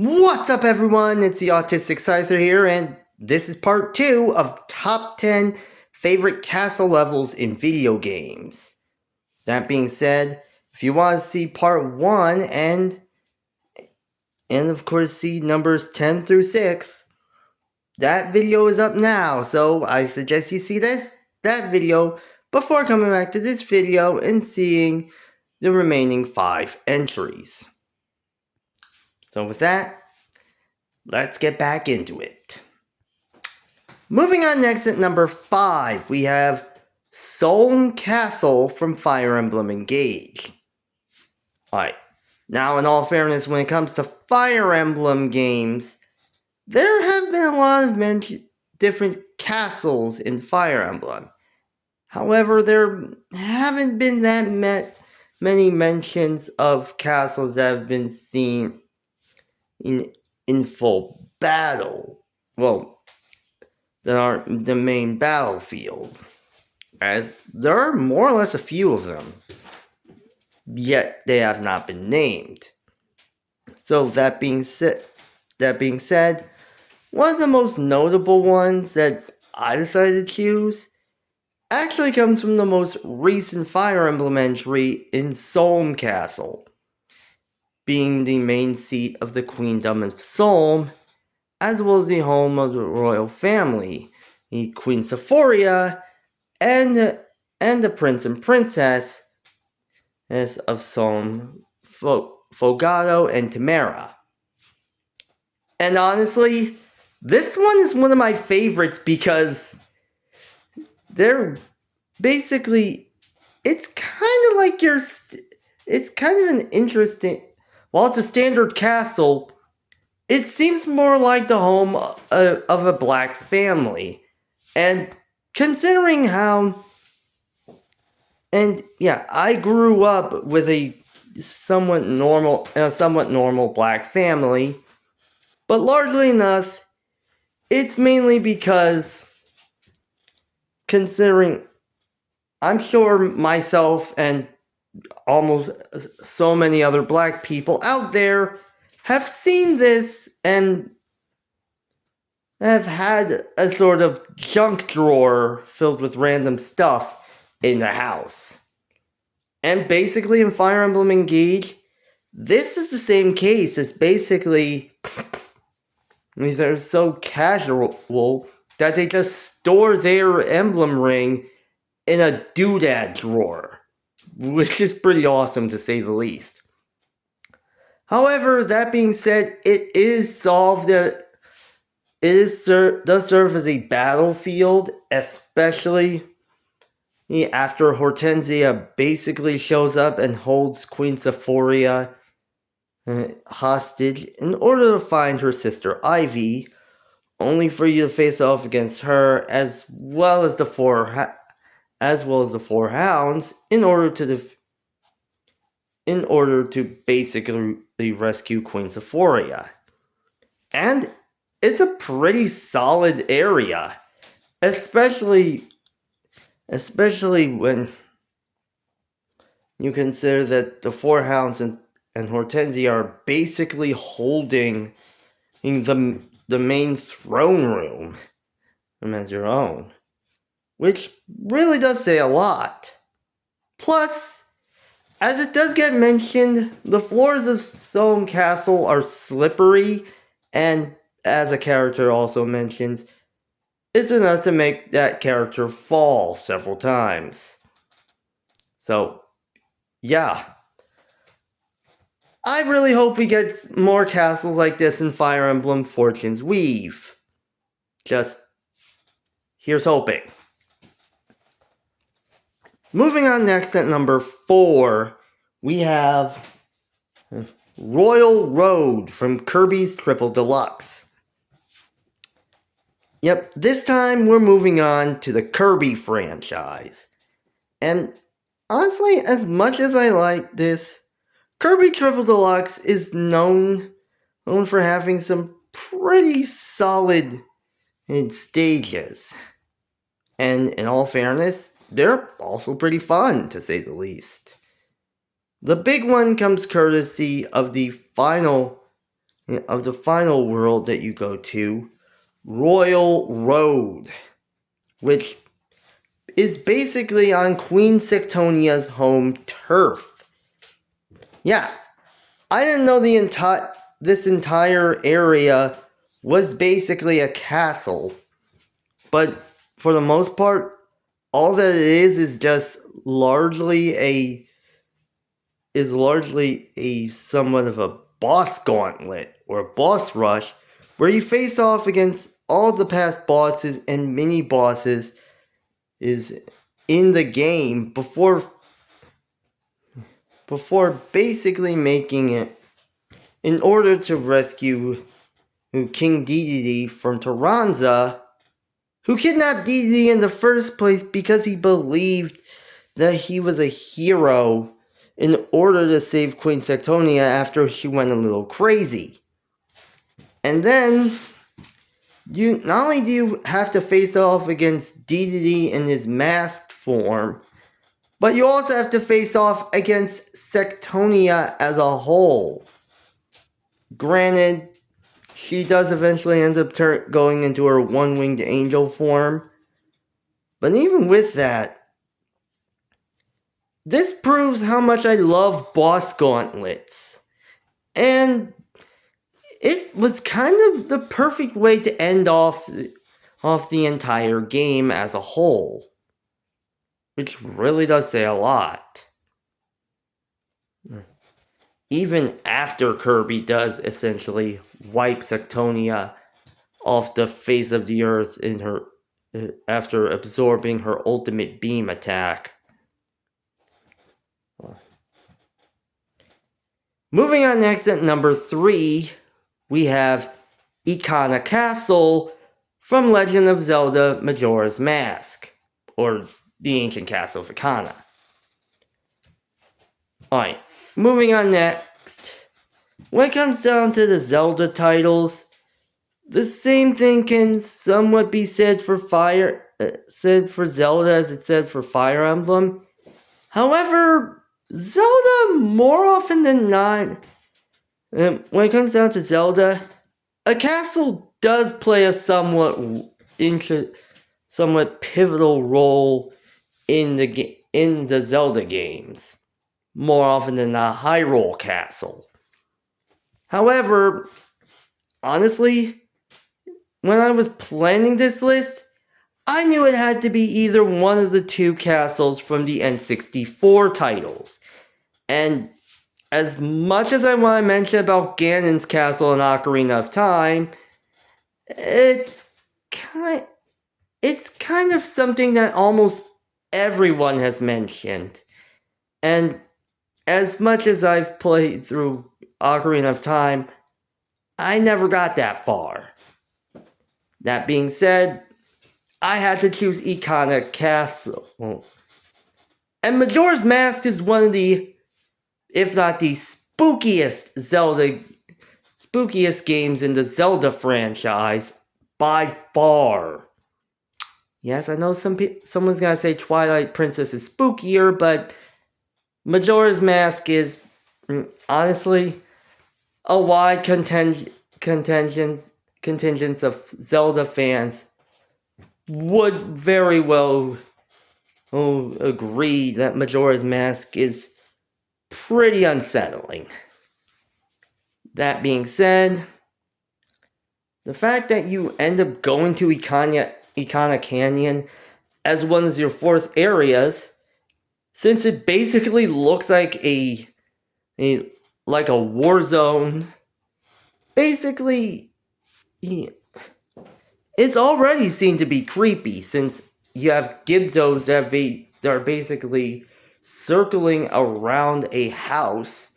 What's up, everyone? It's the Autistic Scyther here, and this is part 2 of Top 10 Favorite Castle Levels in Video Games. That being said, if you want to see part 1 and of course see numbers 10 through 6, that video is up now, so I suggest you see that video before coming back to this video and seeing the remaining 5 entries. So with that, let's get back into it. Moving on next at number 5, we have Solm Castle from Fire Emblem Engage. Alright, now in all fairness, when it comes to Fire Emblem games, there have been a lot of different castles in Fire Emblem. However, there haven't been that many mentions of castles that have been seen in full battle. Well, that aren't the main battlefield, as there are more or less a few of them, yet they have not been named. So that being said, one of the most notable ones that I decided to choose actually comes from the most recent Fire Emblem entry in Solm Castle, being the main seat of the Queendom of Solm, as well as the home of the royal family, the Queen Sephoria, and the Prince and Princess of Solm, Fogado and Tamara. And honestly, this one is one of my favorites because they're basically, it's kind of an interesting, while it's a standard castle, it seems more like the home of a black family. And considering how, and yeah, I grew up with a somewhat normal black family, but largely enough, it's mainly because, considering, I'm sure myself and almost so many other black people out there have seen this and have had a sort of junk drawer filled with random stuff in the house. And basically in Fire Emblem Engage, this is the same case. It's basically, they're so casual that they just store their emblem ring in a doodad drawer, which is pretty awesome to say the least. However, that being said, it does serve as a battlefield, especially after Hortensia basically shows up and holds Queen Sephoria hostage in order to find her sister Ivy, only for you to face off against her as well as the four hounds in order to basically rescue Queen Sephoria. And it's a pretty solid area, especially when you consider that the four hounds and Hortensia are basically holding the main throne room as your own, which really does say a lot. Plus, as it does get mentioned, the floors of Solm Castle are slippery, and as a character also mentions, it's enough to make that character fall several times. So, yeah. I really hope we get more castles like this in Fire Emblem Fortune's Weave. Just, here's hoping. Moving on next at number 4, we have Royal Road from Kirby's Triple Deluxe. Yep, this time we're moving on to the Kirby franchise. And honestly, as much as I like this, Kirby Triple Deluxe is known for having some pretty solid stages. And in all fairness, they're also pretty fun, to say the least. The big one comes courtesy of the final of the final world that you go to, Royal Road, which is basically on Queen Sectonia's home turf. Yeah, I didn't know this entire area was basically a castle, but for the most part, all that it is just largely a somewhat of a boss gauntlet or a boss rush where you face off against all the past bosses and mini bosses is in the game before basically making it in order to rescue King Dedede from Taranza, who kidnapped Dedede in the first place because he believed that he was a hero in order to save Queen Sectonia after she went a little crazy. And then, not only do you have to face off against Dedede in his masked form, but you also have to face off against Sectonia as a whole. Granted, she does eventually end up going into her one-winged angel form, but even with that, this proves how much I love boss gauntlets. And it was kind of the perfect way to end off the entire game as a whole, which really does say a lot. Even after Kirby does essentially wipe Sectonia off the face of the earth after absorbing her ultimate beam attack. Moving on next at number 3, we have Ikana Castle from Legend of Zelda Majora's Mask, or the Ancient Castle of Ikana. Alright, moving on next. When it comes down to the Zelda titles, the same thing can somewhat be said for Zelda as it said for Fire Emblem. However, Zelda, more often than not, when it comes down to Zelda, a castle does play a somewhat pivotal role in the Zelda games. More often than not, Hyrule Castle. However, honestly, when I was planning this list, I knew it had to be either one of the two castles from the N64 titles. And as much as I want to mention about Ganon's castle in Ocarina of Time, it's kind of something that almost everyone has mentioned. And as much as I've played through Ocarina of Time, I never got that far. That being said, I had to choose Ikana Castle. And Majora's Mask is one of the, if not the spookiest games in the Zelda franchise by far. Yes, I know someone's gonna say Twilight Princess is spookier, but Majora's Mask is honestly a wide contingent of Zelda fans would very well agree that Majora's Mask is pretty unsettling. That being said, the fact that you end up going to Ikana Canyon as one of your fourth areas, since it basically looks like a war zone, basically, it's already seen to be creepy, since you have Gibdos that are basically circling around a house.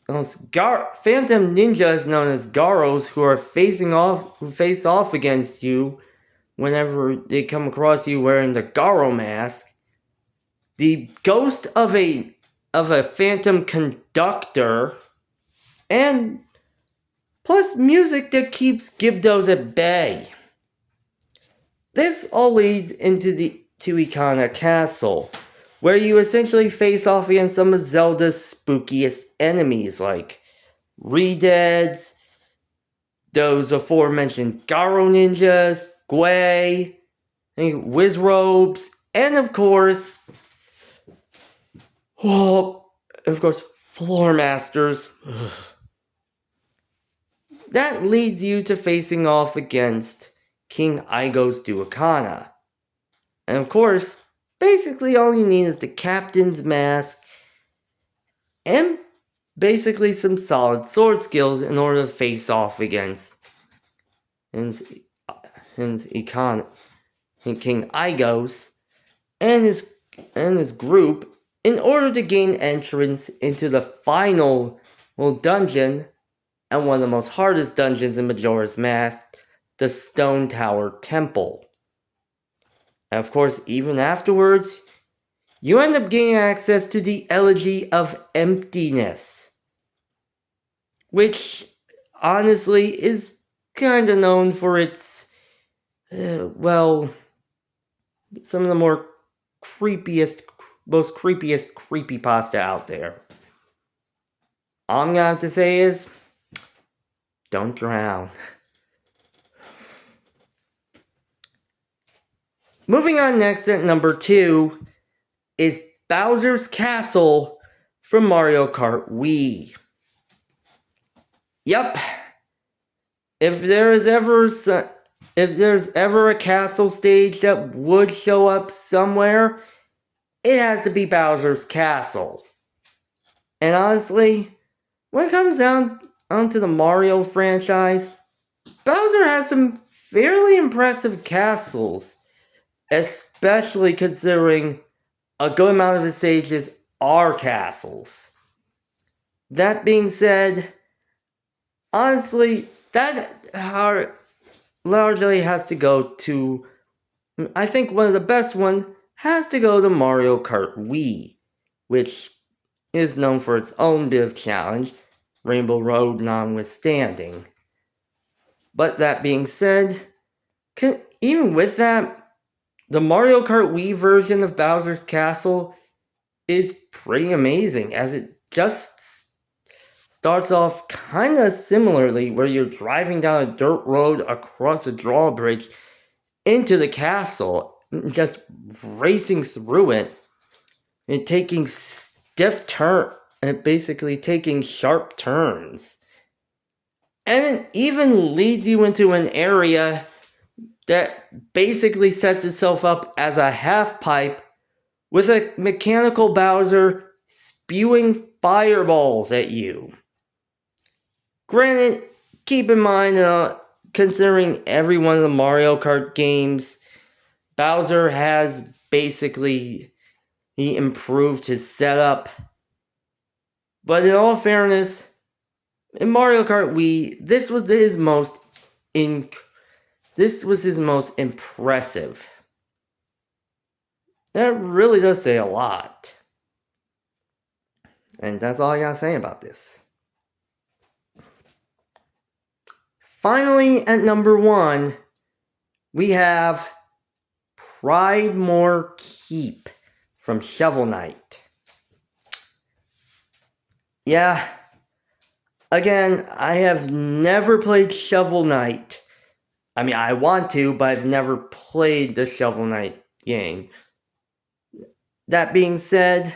Phantom ninjas known as Garos, who face off against you whenever they come across you wearing the Garo mask. The ghost of a phantom conductor, and plus music that keeps Gibdos at bay. This all leads into to Ikana Castle, where you essentially face off against some of Zelda's spookiest enemies like Redeads, those aforementioned Garo ninjas, Gwei, Wizrobes, and of course, Floor Masters. That leads you to facing off against King Igo's Duokana. And of course, basically all you need is the Captain's Mask and basically some solid sword skills in order to face off against King Igos and his group in order to gain entrance into the final dungeon and one of the most hardest dungeons in Majora's Mask, the Stone Tower Temple. And of course, even afterwards, you end up gaining access to the Elegy of Emptiness, which honestly is kind of known for its, some of the most creepiest creepypasta out there. All I'm gonna have to say is, don't drown. Moving on next at number 2 is Bowser's Castle from Mario Kart Wii. Yep. If there's ever a castle stage that would show up somewhere, it has to be Bowser's Castle. And honestly, when it comes down onto the Mario franchise, Bowser has some fairly impressive castles, especially considering a good amount of his stages are castles. That being said, honestly, that largely has to go to, I think one of the best ones has to go to Mario Kart Wii, which is known for its own bit of challenge, Rainbow Road notwithstanding. But that being said, even with that, the Mario Kart Wii version of Bowser's Castle is pretty amazing, as it just starts off kind of similarly, where you're driving down a dirt road across a drawbridge into the castle, just racing through it, and taking basically taking sharp turns. And it even leads you into an area that basically sets itself up as a half pipe with a mechanical Bowser spewing fireballs at you. Granted, keep in mind, considering every one of the Mario Kart games, Bowser has basically improved his setup. But in all fairness, in Mario Kart Wii, this was his most impressive. That really does say a lot. And that's all I gotta say about this. Finally, at number 1, we have Pridemore Keep from Shovel Knight. Yeah, again, I have never played Shovel Knight. I mean, I want to, but I've never played the Shovel Knight game. That being said,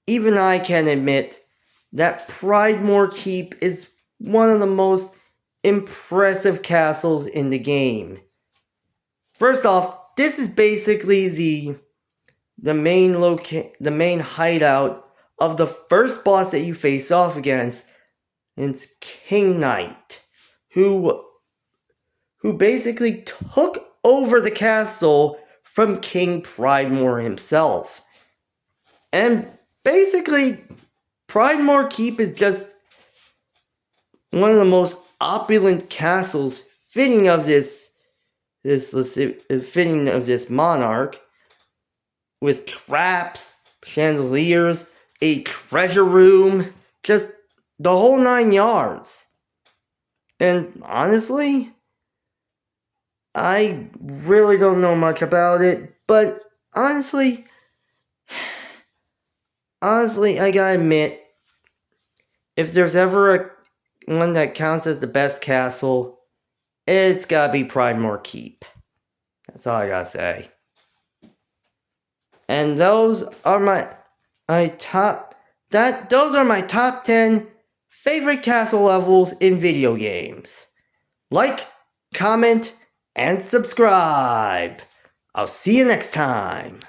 even I can admit that Pridemore Keep is one of the most impressive castles in the game. First off, this is basically the main hideout of the first boss that you face off against. It's King Knight, who basically took over the castle from King Pridemore himself. And basically, Pridemore Keep is just one of the most opulent castles fitting of this monarch, with traps, chandeliers, a treasure room, just the whole 9 yards. And honestly, I really don't know much about it, but honestly, I gotta admit, if there's ever one that counts as the best castle, it's gotta be Pridemore Keep. That's all I gotta say. And those are my top 10 favorite castle levels in video games. Like, comment, and subscribe. I'll see you next time.